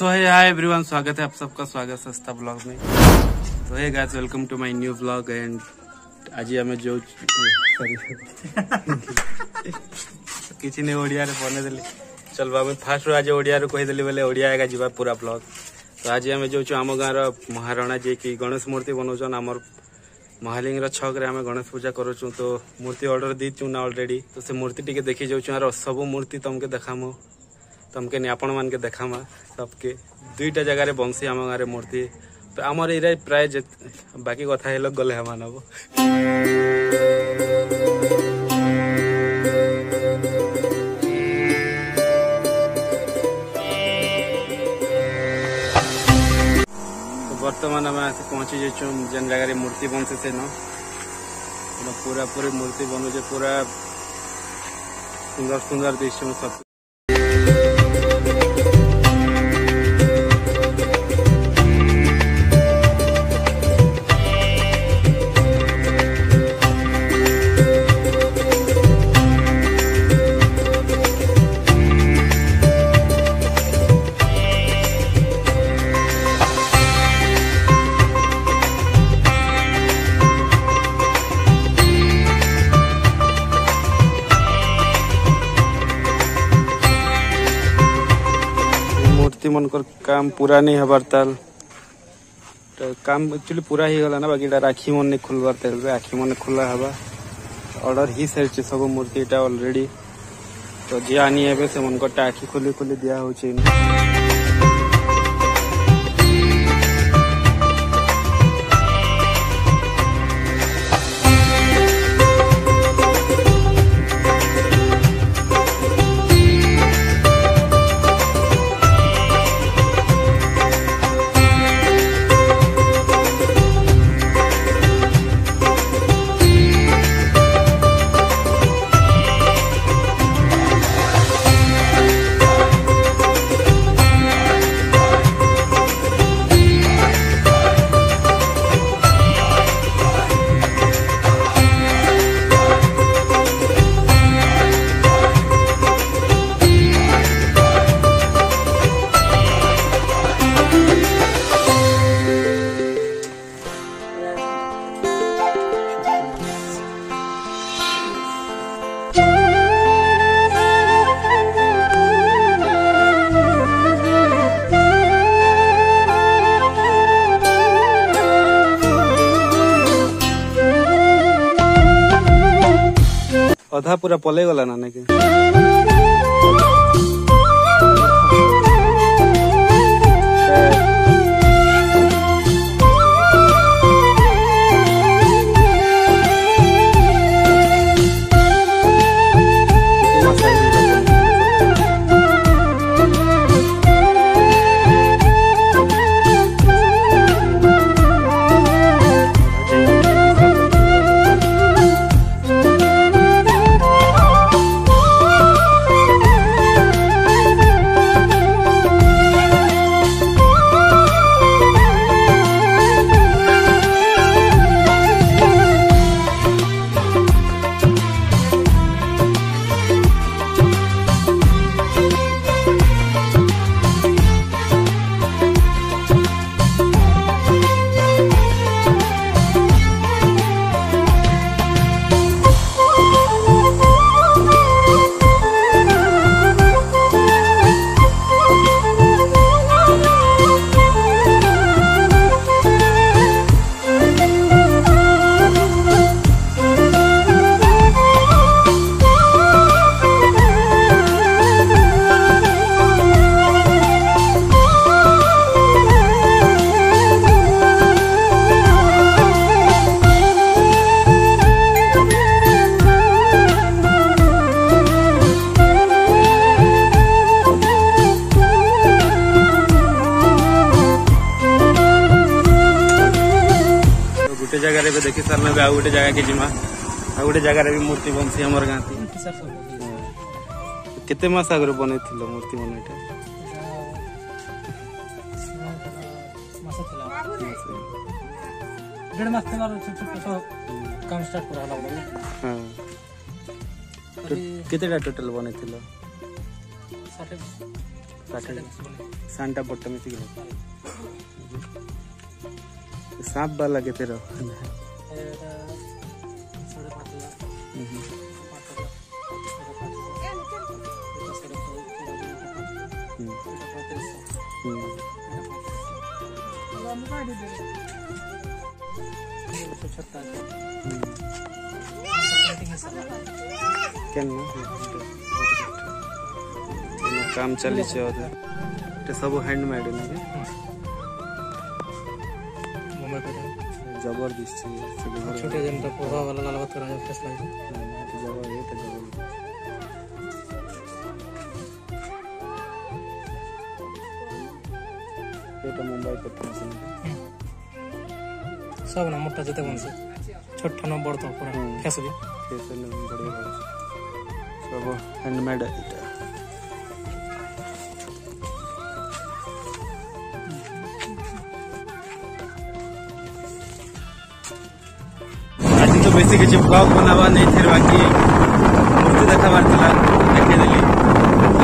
सो है hi everyone, स्वागत है आप सबका स्वागत सस्ता ब्लॉग में। तो hey guys, welcome to my new blog and आज आम जो किसी ने ओडिया रे बने देली चल आम फास्ट आज ओडिया रे कहीदेली बोले ओडिया आएगा जीवा पूरा ब्लॉग। तो आज आम जो आम गाँव महाराणा जी की गणेश मूर्ति बनाऊन आमर महालिंग छक रे आम गणेश पूजा करूँ। तो मूर्ति ऑर्डर दीचु ना ऑलरेडी। तो से मूर्ति टिके देखी जाऊँ सब मूर्ति तुमके देखामु तुमके नहीं आपण मान के देखामा सबके दुईटा जगह रे बंसी आम गाँव मूर्ति आमर एरिया प्राय बाकी कथा है लोग गले हम नब बर्तमान आम आसी पहुंची जाइछुं जेन जगह मूर्ति बनसे से न पूरा पूरी मूर्ति बनूचे पूरा सुंदर सुंदर दृश्य सब। मन कर काम पूरा नहीं हबार ताल तो काम एक्चुअली पूरा ही गला ना बाकी राखी मन नहीं खुलबार तेल आखि मन खुला हवा ऑर्डर ही सारी सब मूर्ति ऑलरेडी। तो जी आनी है से मन को आखि खुली खुली दिया हो अधा पूरा पले गला ना के जगह रे देखी सार ना गोटे जगह के जिमा आ गोटे जगह रे भी मूर्ति बनसी हमर गाँ केते मास आगर बने मूर्ति बनईटा केतेटा टोटल बने सानटा पट्ट मिसिक सांप वाला केते रो काम चली सब हैंडमेड जबरदस्त छोटे जनता पोहा वाला लाल बत्तर आया फेस लाइट जबर ये तो जबर ये तो मुंबई पे सब ना मोटा जते बन से छोटा न बड़ तो पूरा फेस भी बढ़िया सब हैंडमेड है बेसी किसी ब्लॉग बनावा नहीं थे बाकी मूर्ति देखाबार था देखेदेली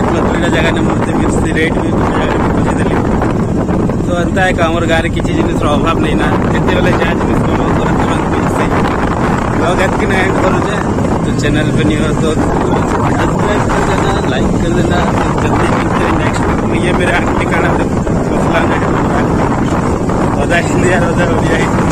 दुईटा जगह ने मूर्ति मिलती रेट भी बुझीदेली तो एंता है आम गाँव में किसी जिन अभाव नहीं ना जिते बेले जहाँ जिन तुरंत मिलते ब्लॉग एतक करुचे तो चैनल पे नहीं हो तो सब्सक्राइब कर देना लाइक कर देना जल्दी मिलते हैं नेक्स्ट ये मेरे आखिरी खाना मसला नहीं होता हिंदी और उड़िया